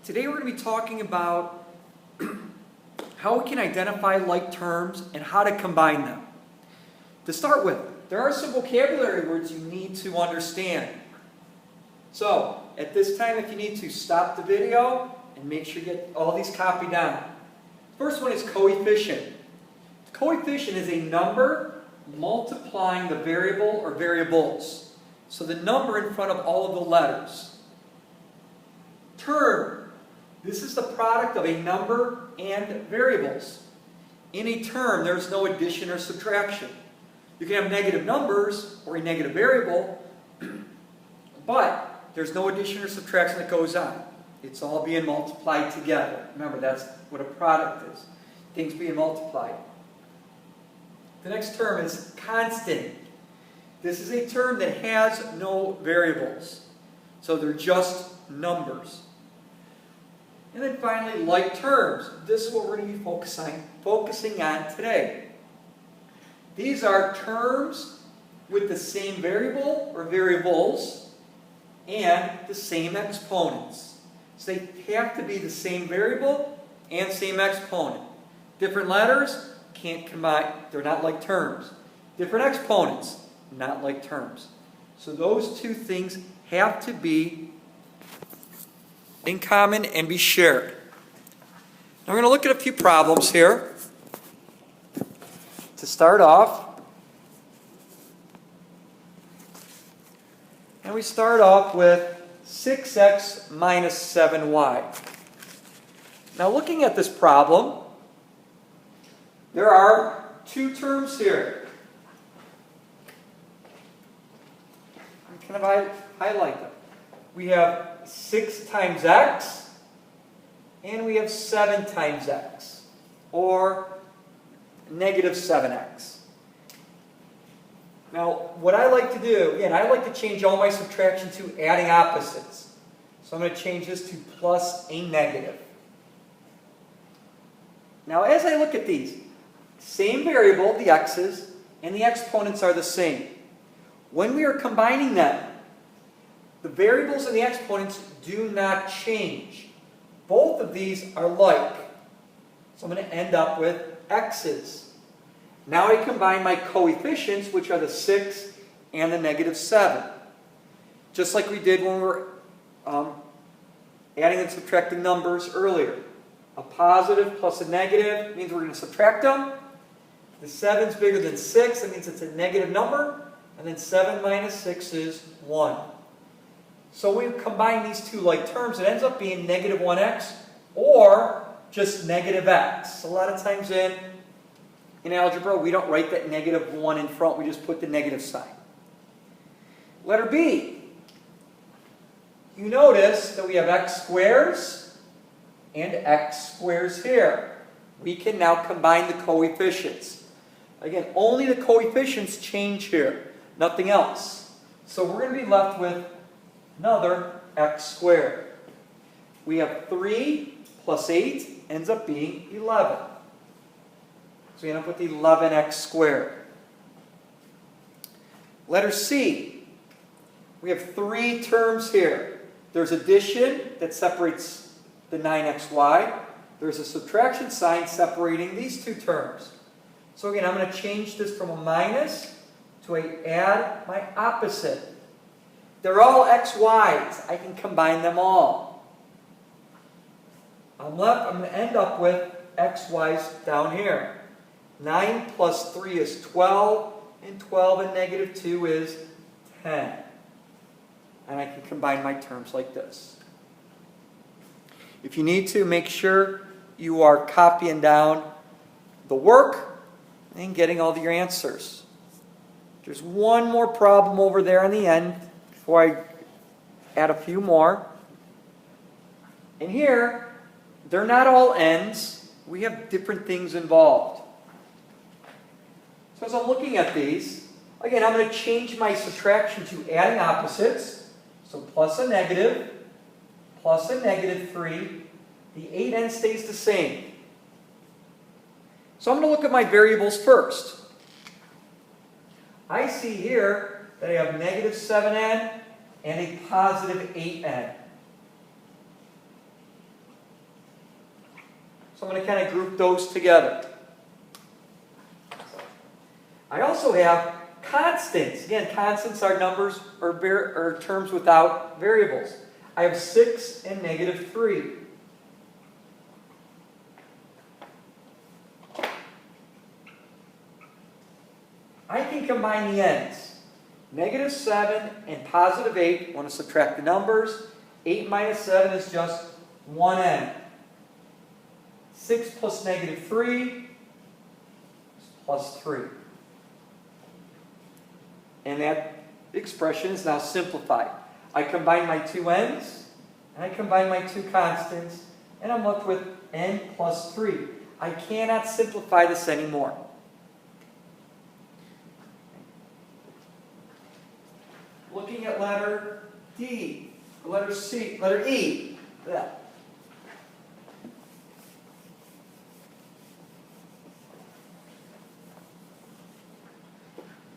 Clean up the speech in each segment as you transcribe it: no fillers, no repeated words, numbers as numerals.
Today we're going to be talking about how we can identify like terms and how to combine them. To start with, there are some vocabulary words you need to understand. So, at this time, if you need to stop the video and make sure you get all these copied down. First one is coefficient. Coefficient is a number multiplying the variable or variables. So the number in front of all of the letters. Term. This is the product of a number and variables. In a term, there's no addition or subtraction. You can have negative numbers or a negative variable, but there's no addition or subtraction that goes on. It's all being multiplied together. Remember, that's what a product is. Things being multiplied. The next term is constant. This is a term that has no variables. So they're just numbers. And then finally, like terms. This is what we're going to be focusing on today. These are terms with the same variable or variables and the same exponents. So they have to be the same variable and same exponent. Different letters can't combine. They're not like terms. Different exponents, not like terms. So those two things have to be in common and be shared. Now we're going to look at a few problems here. To start off, and we start off with 6x minus 7y. Now looking at this problem, there are two terms here. Can I highlight them? We have 6 times x, and we have 7 times x, or negative 7x. Now, what I like to do, again, I like to change all my subtraction to adding opposites. So I'm going to change this to plus a negative. Now, as I look at these, same variable, the x's, and the exponents are the same. When we are combining them, the variables and the exponents do not change. Both of these are like. So I'm going to end up with x's. Now I combine my coefficients, which are the 6 and the negative 7. Just like we did when we were adding and subtracting numbers earlier. A positive plus a negative means we're going to subtract them. The 7 is bigger than 6, that means it's a negative number. And then 7 minus 6 is 1. So when we combine these two like terms, it ends up being negative 1x or just negative x. A lot of times in algebra, we don't write that negative 1 in front. We just put the negative sign. Letter B. You notice that we have x squares and x squares here. We can now combine the coefficients. Again, only the coefficients change here. Nothing else. So we're going to be left with another x squared. We have 3 plus 8 ends up being 11. So we end up with 11x squared. Letter C. We have 3 terms here. There's addition that separates the 9xy. There's a subtraction sign separating these two terms. So again, I'm going to change this from a minus to a add my opposite. They're all xy's. I can combine them all. I'm going to end up with xy's down here. 9 plus 3 is 12, and 12 and negative 2 is 10. And I can combine my terms like this. If you need to, make sure you are copying down the work and getting all of your answers. There's one more problem over there on the end before I add a few more. And here, they're not all ends. We have different things involved. So as I'm looking at these, again, I'm going to change my subtraction to adding opposites. So plus a negative 3. The 8 end stays the same. So I'm going to look at my variables first. I see here that I have negative 7n and a positive 8n. So I'm going to kind of group those together. I also have constants. Again, constants are numbers or terms without variables. I have 6 and negative 3. I can combine the ends. Negative 7 and positive 8. I want to subtract the numbers. 8 minus 7 is just 1n. 6 plus negative 3 is plus 3. And that expression is now simplified. I combine my two n's, and I combine my two constants, and I'm left with n plus 3. I cannot simplify this anymore. Looking at letter D, letter C, letter E. Yeah.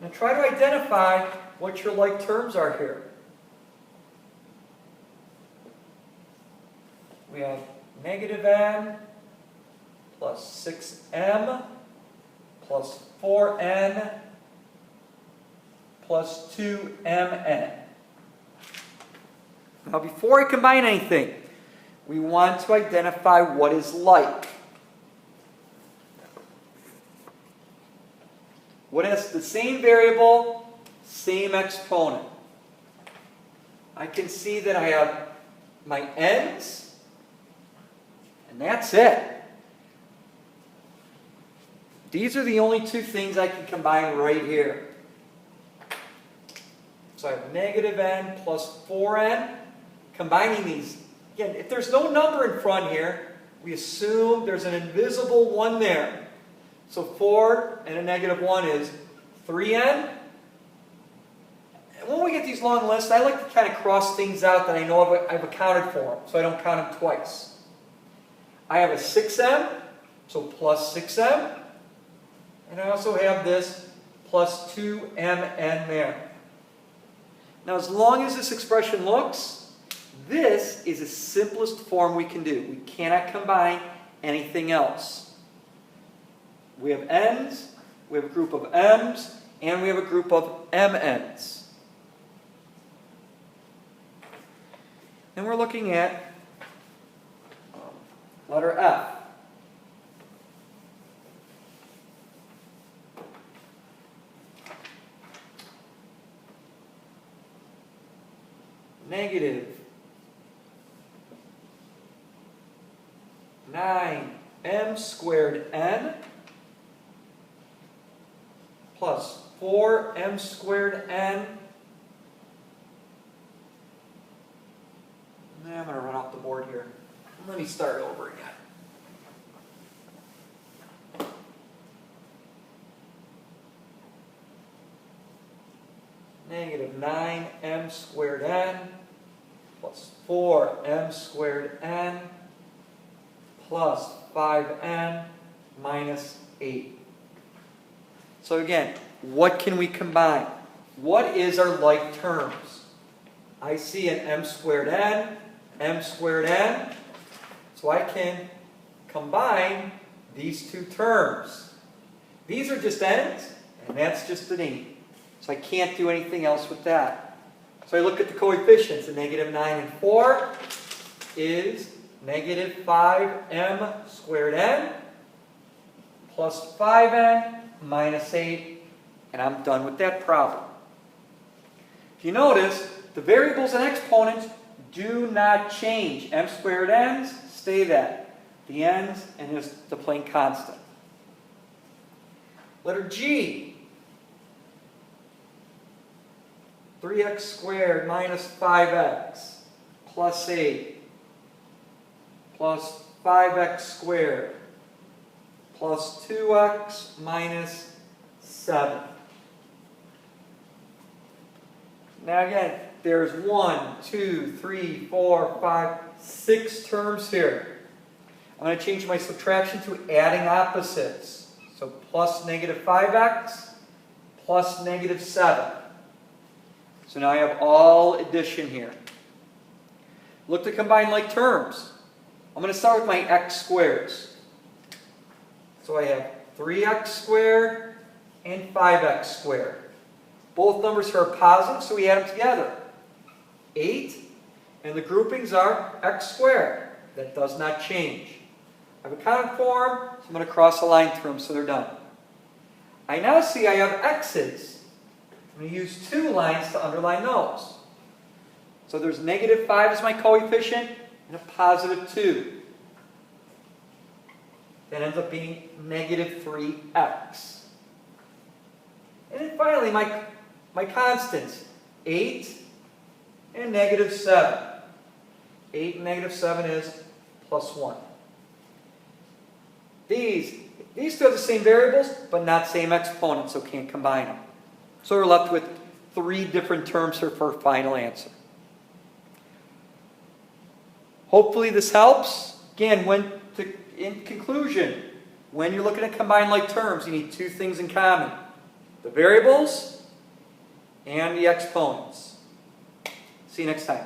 Now try to identify what your like terms are here. We have negative n plus 6m plus 4n plus 2mn. Now before I combine anything, we want to identify what is like. What has the same variable, same exponent. I can see that I have my n's, and that's it. These are the only two things I can combine right here. So I have negative n plus 4n. Combining these, again, if there's no number in front here, we assume there's an invisible 1 there. So 4 and a negative 1 is 3n. And when we get these long lists, I like to kind of cross things out that I know I've accounted for them, so I don't count them twice. I have a 6m, so plus 6m. And I also have this plus 2mn there. Now, as long as this expression looks, this is the simplest form we can do. We cannot combine anything else. We have n's, we have a group of m's, and we have a group of mn's. And we're looking at letter F. Negative 9m squared n plus 4m squared n. Now I'm going to run off the board here. Let me start over again. Negative 9m squared n plus 4m squared n plus 5n minus 8. So again, what can we combine? What is our like terms? I see an m squared n, so I can combine these two terms. These are just n's, and that's just an e. So I can't do anything else with that. So I look at the coefficients. A negative 9 and 4 is negative 5m squared n plus 5n minus 8. And I'm done with that problem. If you notice, the variables and exponents do not change. M squared n's stay that. The n's and just the plain constant. Letter G. 3x squared minus 5x plus 8 plus 5x squared plus 2x minus 7. Now again, there's 1, 2, 3, 4, 5, 6 terms here. I'm going to change my subtraction to adding opposites. So plus negative 5x plus negative 7. So now I have all addition here. Look to combine like terms. I'm going to start with my x squares. So I have 3x squared and 5x squared. Both numbers are positive, so we add them together. 8, and the groupings are x squared. That does not change. I have a common form, so I'm going to cross a line through them so they're done. I now see I have x's. I'm going to use 2 lines to underline those. So there's negative 5 as my coefficient and a positive 2. That ends up being negative 3x. And then finally, my constants, 8 and negative 7. 8 and negative 7 is plus 1. These two have the same variables, but not same exponents, so can't combine them. So we're left with 3 different terms here for our final answer. Hopefully this helps. Again, in conclusion, when you're looking at combined like terms, you need 2 things in common. The variables and the exponents. See you next time.